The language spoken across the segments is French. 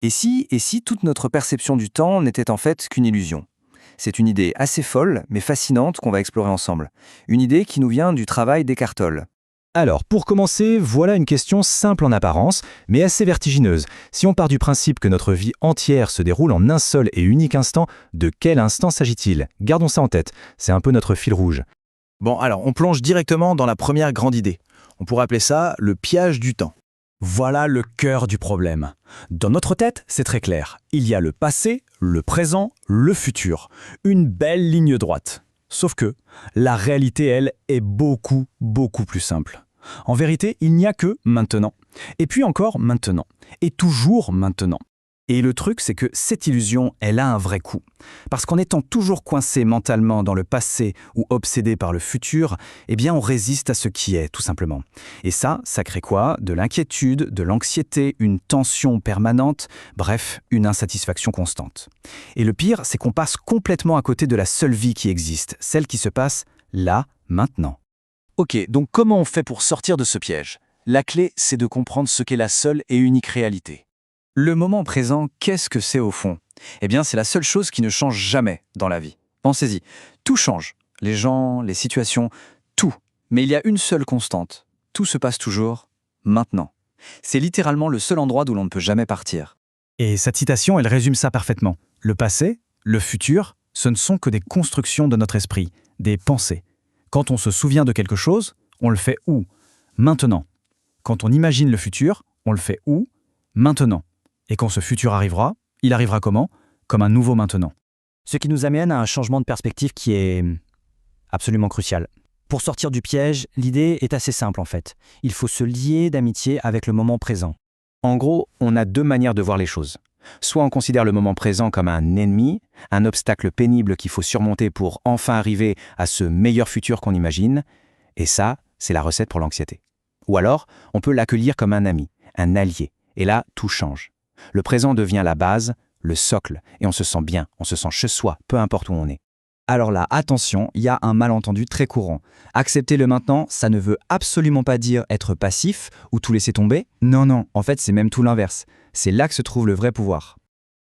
Et si toute notre perception du temps n'était en fait qu'une illusion? C'est une idée assez folle, mais fascinante qu'on va explorer ensemble. Une idée qui nous vient du travail d'Eckhart Tolle. Alors, pour commencer, voilà une question simple en apparence, mais assez vertigineuse. Si on part du principe que notre vie entière se déroule en un seul et unique instant, de quel instant s'agit-il? Gardons ça en tête, c'est un peu notre fil rouge. Bon, alors on plonge directement dans la première grande idée. On pourrait appeler ça le pillage du temps. Voilà le cœur du problème. Dans notre tête, c'est très clair. Il y a le passé, le présent, le futur. Une belle ligne droite. Sauf que la réalité, elle, est beaucoup, beaucoup plus simple. En vérité, il n'y a que maintenant. Et puis encore maintenant. Et toujours maintenant. Et le truc, c'est que cette illusion, elle a un vrai coût. Parce qu'en étant toujours coincé mentalement dans le passé ou obsédé par le futur, eh bien on résiste à ce qui est, tout simplement. Et ça crée quoi? De l'inquiétude, de l'anxiété, une tension permanente, bref, une insatisfaction constante. Et le pire, c'est qu'on passe complètement à côté de la seule vie qui existe, celle qui se passe là, maintenant. Ok, donc comment on fait pour sortir de ce piège? La clé, c'est de comprendre ce qu'est la seule et unique réalité. Le moment présent, qu'est-ce que c'est au fond? Eh bien, c'est la seule chose qui ne change jamais dans la vie. Pensez-y, tout change. Les gens, les situations, tout. Mais il y a une seule constante. Tout se passe toujours maintenant. C'est littéralement le seul endroit d'où l'on ne peut jamais partir. Et cette citation, elle résume ça parfaitement. Le passé, le futur, ce ne sont que des constructions de notre esprit, des pensées. Quand on se souvient de quelque chose, on le fait où? Maintenant. Quand on imagine le futur, on le fait où? Maintenant. Et quand ce futur arrivera, il arrivera comment? Comme un nouveau maintenant. Ce qui nous amène à un changement de perspective qui est absolument crucial. Pour sortir du piège, l'idée est assez simple en fait. Il faut se lier d'amitié avec le moment présent. En gros, on a deux manières de voir les choses. Soit on considère le moment présent comme un ennemi, un obstacle pénible qu'il faut surmonter pour enfin arriver à ce meilleur futur qu'on imagine, et ça, c'est la recette pour l'anxiété. Ou alors, on peut l'accueillir comme un ami, un allié, et là, tout change. Le présent devient la base, le socle, et on se sent bien, on se sent chez soi, peu importe où on est. Alors là, attention, il y a un malentendu très courant. Accepter le maintenant, ça ne veut absolument pas dire être passif ou tout laisser tomber. Non, en fait, c'est même tout l'inverse. C'est là que se trouve le vrai pouvoir.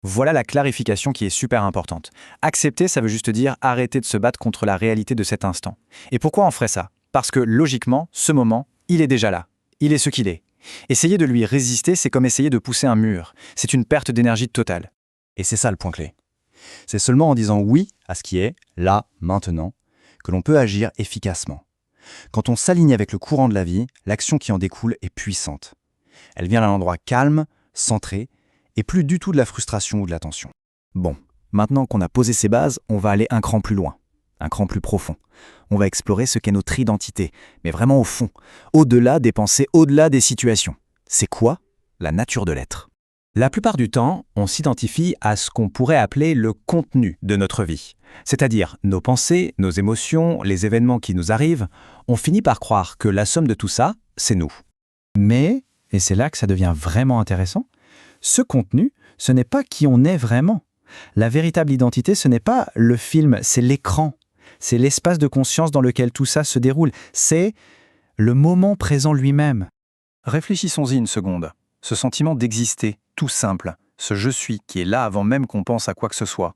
Voilà la clarification qui est super importante. Accepter, ça veut juste dire arrêter de se battre contre la réalité de cet instant. Et pourquoi on ferait ça? Parce que logiquement, ce moment, il est déjà là. Il est ce qu'il est. Essayer de lui résister, c'est comme essayer de pousser un mur. C'est une perte d'énergie totale. Et c'est ça le point clé. C'est seulement en disant oui à ce qui est, là, maintenant, que l'on peut agir efficacement. Quand on s'aligne avec le courant de la vie, l'action qui en découle est puissante. Elle vient d'un endroit calme, centré, et plus du tout de la frustration ou de la tension. Bon, maintenant qu'on a posé ces bases, on va aller un cran plus loin, un cran plus profond. On va explorer ce qu'est notre identité, mais vraiment au fond, au-delà des pensées, au-delà des situations. C'est quoi la nature de l'être? La plupart du temps, on s'identifie à ce qu'on pourrait appeler le contenu de notre vie. C'est-à-dire nos pensées, nos émotions, les événements qui nous arrivent. On finit par croire que la somme de tout ça, c'est nous. Mais, et c'est là que ça devient vraiment intéressant, ce contenu, ce n'est pas qui on est vraiment. La véritable identité, ce n'est pas le film, c'est l'écran. C'est l'espace de conscience dans lequel tout ça se déroule. C'est le moment présent lui-même. Réfléchissons-y une seconde. Ce sentiment d'exister, tout simple, ce « je suis » qui est là avant même qu'on pense à quoi que ce soit,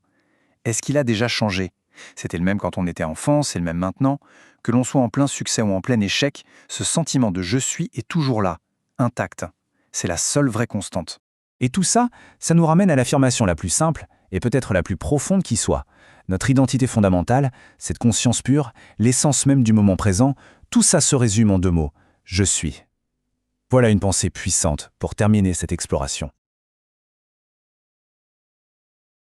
est-ce qu'il a déjà changé? C'était le même quand on était enfant, c'est le même maintenant. Que l'on soit en plein succès ou en plein échec, ce sentiment de « je suis » est toujours là, intact. C'est la seule vraie constante. Et tout ça, ça nous ramène à l'affirmation la plus simple et peut-être la plus profonde qui soit. Notre identité fondamentale, cette conscience pure, l'essence même du moment présent, tout ça se résume en deux mots. Je suis. Voilà une pensée puissante pour terminer cette exploration.